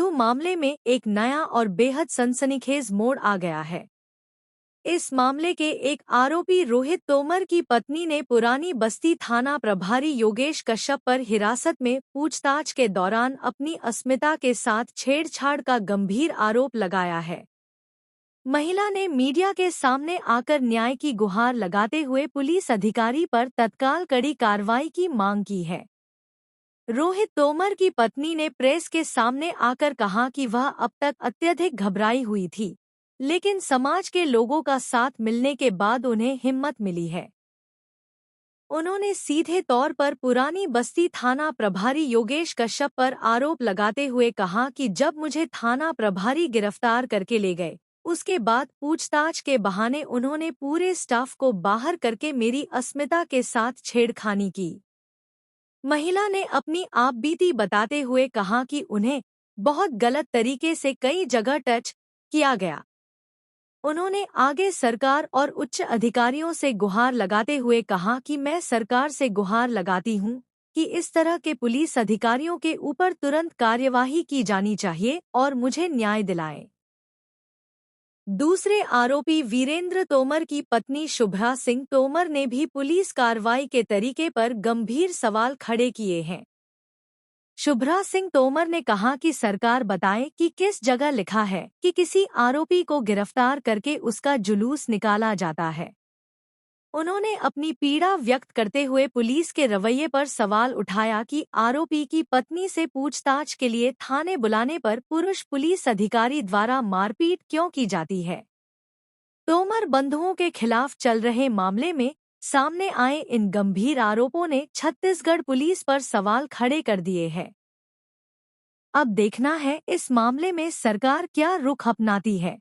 मधु मामले में एक नया और बेहद सनसनीखेज मोड़ आ गया है। इस मामले के एक आरोपी रोहित तोमर की पत्नी ने पुरानी बस्ती थाना प्रभारी योगेश कश्यप पर हिरासत में पूछताछ के दौरान अपनी अस्मिता के साथ छेड़छाड़ का गंभीर आरोप लगाया है। महिला ने मीडिया के सामने आकर न्याय की गुहार लगाते हुए पुलिस अधिकारी पर तत्काल कड़ी कार्रवाई की मांग की है। रोहित तोमर की पत्नी ने प्रेस के सामने आकर कहा कि वह अब तक अत्यधिक घबराई हुई थी, लेकिन समाज के लोगों का साथ मिलने के बाद उन्हें हिम्मत मिली है। उन्होंने सीधे तौर पर पुरानी बस्ती थाना प्रभारी योगेश कश्यप पर आरोप लगाते हुए कहा कि जब मुझे थाना प्रभारी गिरफ्तार करके ले गए, उसके बाद पूछताछ के बहाने उन्होंने पूरे स्टाफ को बाहर करके मेरी अस्मिता के साथ छेड़खानी की। महिला ने अपनी आपबीती बताते हुए कहा कि उन्हें बहुत गलत तरीके से कई जगह टच किया गया। उन्होंने आगे सरकार और उच्च अधिकारियों से गुहार लगाते हुए कहा कि मैं सरकार से गुहार लगाती हूं कि इस तरह के पुलिस अधिकारियों के ऊपर तुरंत कार्यवाही की जानी चाहिए और मुझे न्याय दिलाएं। दूसरे आरोपी वीरेंद्र तोमर की पत्नी शुभ्रा सिंह तोमर ने भी पुलिस कार्रवाई के तरीके पर गंभीर सवाल खड़े किए हैं। शुभ्रा सिंह तोमर ने कहा कि सरकार बताए कि किस जगह लिखा है कि किसी आरोपी को गिरफ्तार करके उसका जुलूस निकाला जाता है। उन्होंने अपनी पीड़ा व्यक्त करते हुए पुलिस के रवैये पर सवाल उठाया कि आरोपी की पत्नी से पूछताछ के लिए थाने बुलाने पर पुरुष पुलिस अधिकारी द्वारा मारपीट क्यों की जाती है। तोमर बंधुओं के खिलाफ चल रहे मामले में सामने आए इन गंभीर आरोपों ने छत्तीसगढ़ पुलिस पर सवाल खड़े कर दिए हैं। अब देखना है इस मामले में सरकार क्या रुख अपनाती है।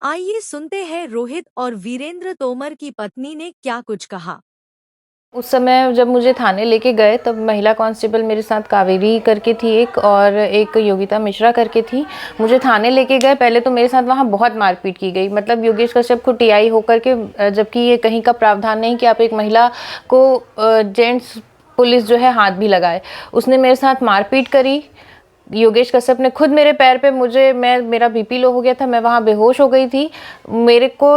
आइए सुनते हैं रोहित और वीरेंद्र तोमर की पत्नी ने क्या कुछ कहा। उस समय जब मुझे थाने लेके गए तब महिला कांस्टेबल मेरे साथ कावेरी करके थी एक, और एक योगिता मिश्रा करके थी। मुझे थाने लेके गए, पहले तो मेरे साथ वहाँ बहुत मारपीट की गई, मतलब योगेश कश्यप को टीआई होकर के, जबकि ये कहीं का प्रावधान नहीं कि आप एक महिला को जेंट्स पुलिस जो है हाथ भी लगाए। उसने मेरे साथ मारपीट करी। योगेश कश्यप ने खुद मेरे पैर पे मेरा बीपी लो हो गया था, मैं वहाँ बेहोश हो गई थी। मेरे को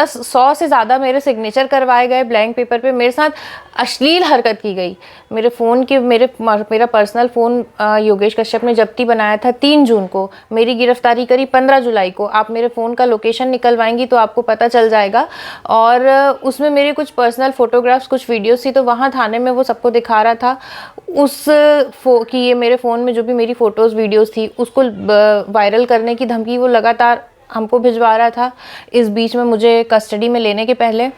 100 से ज़्यादा मेरे सिग्नेचर करवाए गए ब्लैंक पेपर पे। मेरे साथ अश्लील हरकत की गई। मेरे फ़ोन की मेरा पर्सनल फ़ोन योगेश कश्यप ने जब्ती बनाया था 3 जून को। मेरी गिरफ्तारी करी 15 जुलाई को। आप मेरे फ़ोन का लोकेशन निकलवाएंगी तो आपको पता चल जाएगा। और उसमें मेरे कुछ पर्सनल फ़ोटोग्राफ्स, कुछ वीडियोस थी, तो वहाँ थाने में वो सबको दिखा रहा था कि ये मेरे फ़ोन में जो भी मेरी फ़ोटोज़ वीडियोस थी उसको वायरल करने की धमकी वो लगातार हमको भिजवा रहा था। इस बीच में मुझे कस्टडी में लेने के पहले,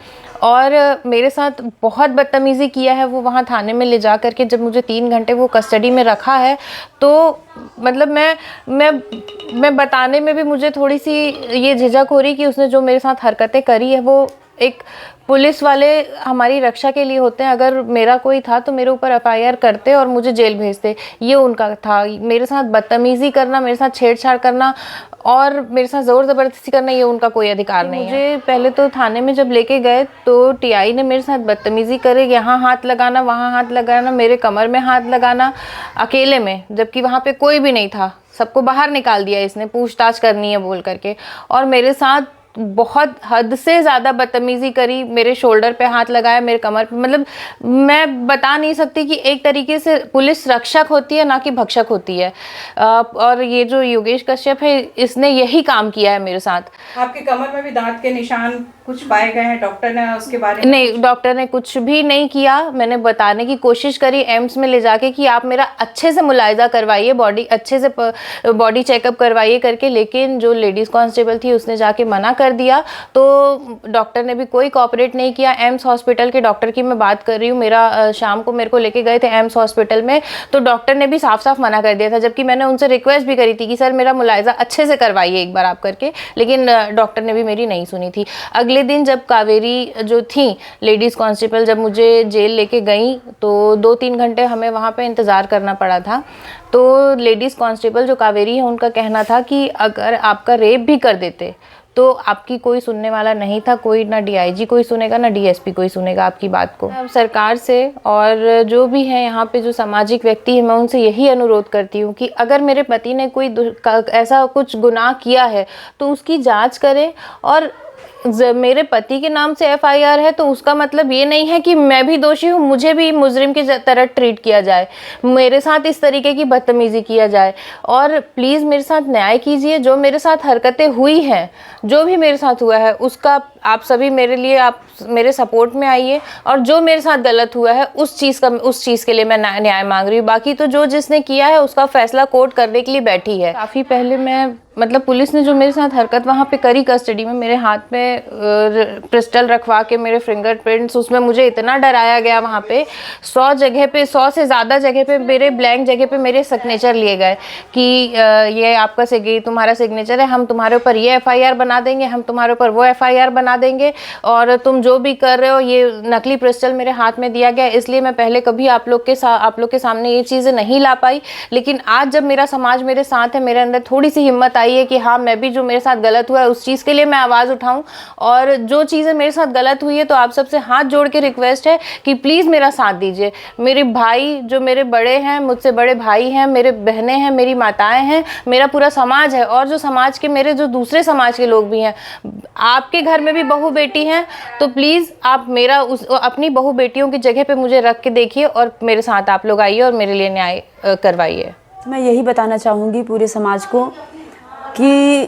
और मेरे साथ बहुत बदतमीज़ी किया है वो वहाँ थाने में ले जा करके। जब मुझे 3 घंटे वो कस्टडी में रखा है तो मतलब मैं बताने में भी मुझे थोड़ी सी ये झिझक हो रही कि उसने जो मेरे साथ हरकतें करी है वो एक पुलिस वाले हमारी रक्षा के लिए होते हैं। अगर मेरा कोई था तो मेरे ऊपर एफआईआर करते और मुझे जेल भेजते, ये उनका था। मेरे साथ बदतमीज़ी करना, मेरे साथ छेड़छाड़ करना और मेरे साथ ज़ोर ज़बरदस्ती करना, ये उनका कोई अधिकार नहीं है। मुझे पहले तो थाने में जब लेके गए तो टीआई ने मेरे साथ बदतमीज़ी करे, यहाँ हाथ लगाना, वहाँ हाथ लगाना, मेरे कमर में हाथ लगाना अकेले में, जबकि वहाँ पे कोई भी नहीं था। सबको बाहर निकाल दिया इसने, पूछताछ करनी है बोल करके। और मेरे साथ बहुत हद से ज़्यादा बदतमीज़ी करी। मेरे शोल्डर पे हाथ लगाया, मेरे कमर पे, मतलब मैं बता नहीं सकती कि एक तरीके से पुलिस रक्षक होती है ना कि भक्षक होती है। और ये जो योगेश कश्यप है इसने यही काम किया है मेरे साथ। आपके कमर में भी दांत के निशान कुछ पाए गए हैं, डॉक्टर ने उसके बारे में? नहीं, डॉक्टर ने कुछ भी नहीं किया। मैंने बताने की कोशिश करी एम्स में ले जाके कि आप मेरा अच्छे से मुलायजा करवाइए, बॉडी अच्छे से बॉडी चेकअप करवाइए करके, लेकिन जो लेडीज़ कांस्टेबल थी उसने जाके मना कर दिया। तो डॉक्टर ने भी कोई कोऑपरेट नहीं किया। एम्स हॉस्पिटल के डॉक्टर की मैं बात कर रही हूँ, शाम को मेरे को लेके गए थे एम्स हॉस्पिटल में, तो डॉक्टर ने भी साफ साफ मना कर दिया था, जबकि मैंने उनसे रिक्वेस्ट भी करी थी कि सर मेरा मुलायजा अच्छे से करवाइए एक बार आप करके, लेकिन डॉक्टर ने भी मेरी नहीं सुनी थी। अगले दिन जब कावेरी जो थी लेडीज़ कांस्टेबल जब मुझे जेल लेके गई तो 2-3 घंटे हमें वहाँ पे इंतज़ार करना पड़ा था। तो लेडीज़ कांस्टेबल जो कावेरी है उनका कहना था कि अगर आपका रेप भी कर देते तो आपकी कोई सुनने वाला नहीं था, कोई ना डीआईजी कोई सुनेगा ना डीएसपी कोई सुनेगा आपकी बात को। अब सरकार से और जो भी है यहाँ पे जो सामाजिक व्यक्ति है, मैं उनसे यही अनुरोध करती हूँ कि अगर मेरे पति ने कोई ऐसा कुछ गुनाह किया है तो उसकी जांच करें, और मेरे पति के नाम से एफआईआर है तो उसका मतलब ये नहीं है कि मैं भी दोषी हूँ, मुझे भी मुजरिम की तरह ट्रीट किया जाए, मेरे साथ इस तरीके की बदतमीज़ी किया जाए। और प्लीज़ मेरे साथ न्याय कीजिए। जो मेरे साथ हरकतें हुई हैं, जो भी मेरे साथ हुआ है, उसका आप सभी मेरे लिए, आप मेरे सपोर्ट में आइए, और जो मेरे साथ गलत हुआ है उस चीज़ के लिए मैं न्याय मांग रही हूँ। बाकी तो जो जिसने किया है उसका फैसला कोर्ट करने के लिए बैठी है। काफ़ी पहले मैं मतलब पुलिस ने जो मेरे साथ हरकत वहाँ पे करी कस्टडी में, मेरे हाथ में पिस्टल रखवा के मेरे फिंगरप्रिंट्स, उसमें मुझे इतना डराया गया वहाँ पे। 100 जगह पे, 100 से ज़्यादा जगह पे मेरे ब्लैंक जगह पे मेरे सिग्नेचर लिए गए कि ये आपका तुम्हारा सिग्नेचर है, हम तुम्हारे ऊपर ये एफआईआर बना देंगे, हम तुम्हारे ऊपर वो एफआईआर बना देंगे, और तुम जो भी कर रहे हो। ये नकली पिस्टल मेरे हाथ में दिया गया, इसलिए मैं पहले कभी आप लोग के सामने ये चीज़ें नहीं ला पाई। लेकिन आज जब मेरा समाज मेरे साथ है, मेरे अंदर थोड़ी सी हिम्मत है कि हाँ, मैं भी जो मेरे साथ गलत हुआ है उस चीज़ के लिए मैं आवाज़ उठाऊं। और जो चीज़ें मेरे साथ गलत हुई है, तो आप सबसे हाथ जोड़ के रिक्वेस्ट है कि प्लीज़ मेरा साथ दीजिए। मेरे भाई जो मेरे बड़े हैं, मुझसे बड़े भाई हैं, मेरे बहनें हैं, मेरी माताएं हैं, मेरा पूरा समाज है, और जो समाज के मेरे जो दूसरे समाज के लोग भी हैं। आपके घर में भी बहू बेटी हैं, तो प्लीज़ आप अपनी बहू बेटियों की जगह पे मुझे रख के देखिए, और मेरे साथ आप लोग आइए और मेरे लिए न्याय करवाइए। मैं यही बताना चाहूँगी पूरे समाज को कि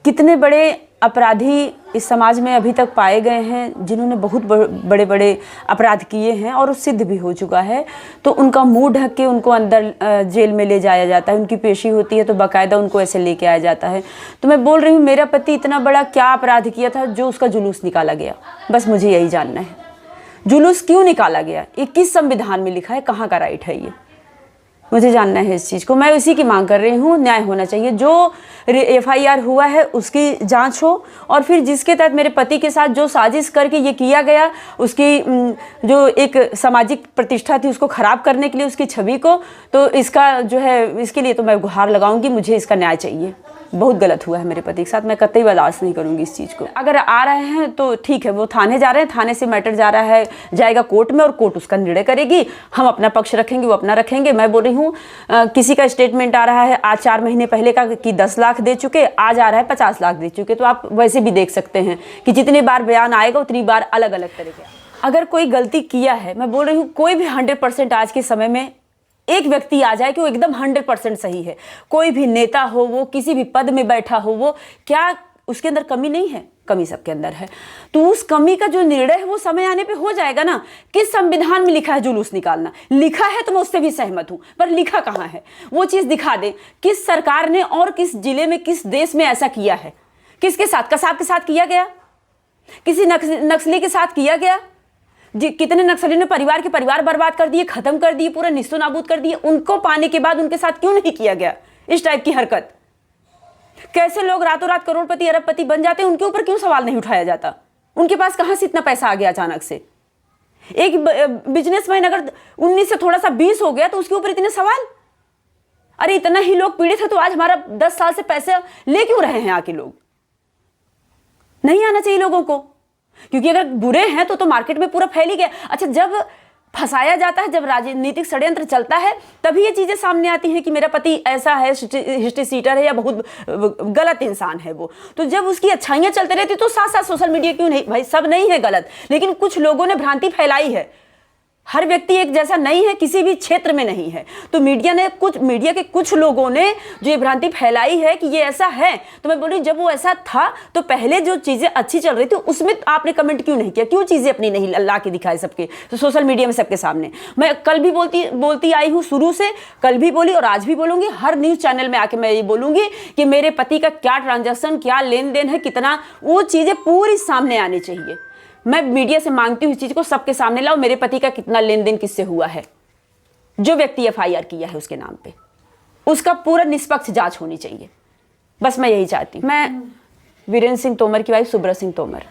कितने बड़े अपराधी इस समाज में अभी तक पाए गए हैं, जिन्होंने बहुत बड़े बड़े अपराध किए हैं और वो सिद्ध भी हो चुका है। तो उनका मुंह ढक के उनको अंदर जेल में ले जाया जाता है। उनकी पेशी होती है तो बाकायदा उनको ऐसे लेके आया जाता है। तो मैं बोल रही हूँ, मेरा पति इतना बड़ा क्या अपराध किया था जो उसका जुलूस निकाला गया? बस मुझे यही जानना है, जुलूस क्यों निकाला गया? ये किस संविधान में लिखा है? कहाँ का राइट है? ये मुझे जानना है इस चीज़ को। मैं उसी की मांग कर रही हूँ, न्याय होना चाहिए। जो एफआईआर हुआ है उसकी जांच हो, और फिर जिसके तहत मेरे पति के साथ जो साजिश करके ये किया गया, उसकी जो एक सामाजिक प्रतिष्ठा थी उसको ख़राब करने के लिए, उसकी छवि को, तो इसका जो है, इसके लिए तो मैं गुहार लगाऊंगी, मुझे इसका न्याय चाहिए। बहुत गलत हुआ है मेरे पति के साथ, मैं कतई बर्दाश्त नहीं करूंगी इस चीज़ को। अगर आ रहे हैं तो ठीक है, वो थाने जा रहे हैं, थाने से मैटर जा रहा है, जाएगा कोर्ट में, और कोर्ट उसका निर्णय करेगी। हम अपना पक्ष रखेंगे, वो अपना रखेंगे। मैं बोल रही हूँ, किसी का स्टेटमेंट आ रहा है आज 4 महीने पहले का कि 10 लाख दे चुके, आज आ रहा है 50 लाख दे चुके। तो आप वैसे भी देख सकते हैं कि जितनी बार बयान आएगा उतनी बार अलग अलग तरीके। अगर कोई गलती किया है, मैं बोल रही हूँ, कोई भी 100% आज के समय में एक व्यक्ति आ जाए कि वो एकदम 100% सही है, कोई भी नेता हो, वो किसी भी पद में बैठा हो, वो क्या उसके अंदर कमी नहीं है? कमी सबके अंदर है। तो उस कमी का जो निर्णय है वो समय आने पे हो जाएगा ना। किस संविधान में लिखा है जुलूस निकालना? लिखा है तो मैं उससे भी सहमत हूं, पर लिखा कहाँ है? वो चीज दिखा दे। किस सरकार ने और किस जिले में, किस देश में ऐसा किया है? किसके साथ? कसाब के साथ किया गया? किसी नक्सली के साथ किया गया? कितने नक्सलियों ने परिवार के परिवार बर्बाद कर दिए, खत्म कर दिए, पूरा निस्तो नाबूद कर दिए। उनको पाने के बाद उनके साथ क्यों नहीं किया गया इस टाइप की हरकत? कैसे लोग रातों रात करोड़पति अरबपति बन जाते हैं, उनके ऊपर क्यों सवाल नहीं उठाया जाता? उनके पास कहां से इतना पैसा आ गया अचानक से? एक बिजनेसमैन अगर 19 से थोड़ा सा 20 हो गया तो उसके ऊपर इतने सवाल? अरे इतना ही लोग पीड़ित है तो आज हमारा 10 साल से पैसे ले क्यों रहे हैं आके लोग? नहीं आना चाहिए लोगों को, क्योंकि अगर बुरे हैं तो मार्केट में पूरा फैल ही गया। अच्छा, जब फंसाया जाता है, जब राजनीतिक षड्यंत्र चलता है, तभी ये चीजें सामने आती हैं कि मेरा पति ऐसा है, हिस्ट्री सीटर है, या बहुत गलत इंसान है वो। तो जब उसकी अच्छाइयां चलते रहती तो साथ साथ सोशल मीडिया क्यों नहीं? भाई सब नहीं है गलत, लेकिन कुछ लोगों ने भ्रांति फैलाई है। हर व्यक्ति एक जैसा नहीं है, किसी भी क्षेत्र में नहीं है। तो मीडिया के कुछ लोगों ने जो ये भ्रांति फैलाई है कि ये ऐसा है, तो मैं बोल रही हूँ, जब वो ऐसा था तो पहले जो चीजें अच्छी चल रही थी उसमें आपने कमेंट क्यों नहीं किया? क्यों चीजें अपनी नहीं ला के दिखाए सबके, तो सोशल मीडिया में सबके सामने? मैं कल भी बोलती आई हूँ, शुरू से कल भी बोली और आज भी बोलूंगी। हर न्यूज चैनल में आके मैं ये बोलूंगी कि मेरे पति का क्या ट्रांजैक्शन, क्या लेन देन है, कितना, वो चीजें पूरी सामने आनी चाहिए। मैं मीडिया से मांगती हूँ इस चीज को सबके सामने लाओ, मेरे पति का कितना लेन देन किससे हुआ है, जो व्यक्ति एफआईआर किया है उसके नाम पे, उसका पूरा निष्पक्ष जांच होनी चाहिए। बस मैं यही चाहती हूँ। मैं वीरेंद्र सिंह तोमर की वाइफ सुब्रत सिंह तोमर।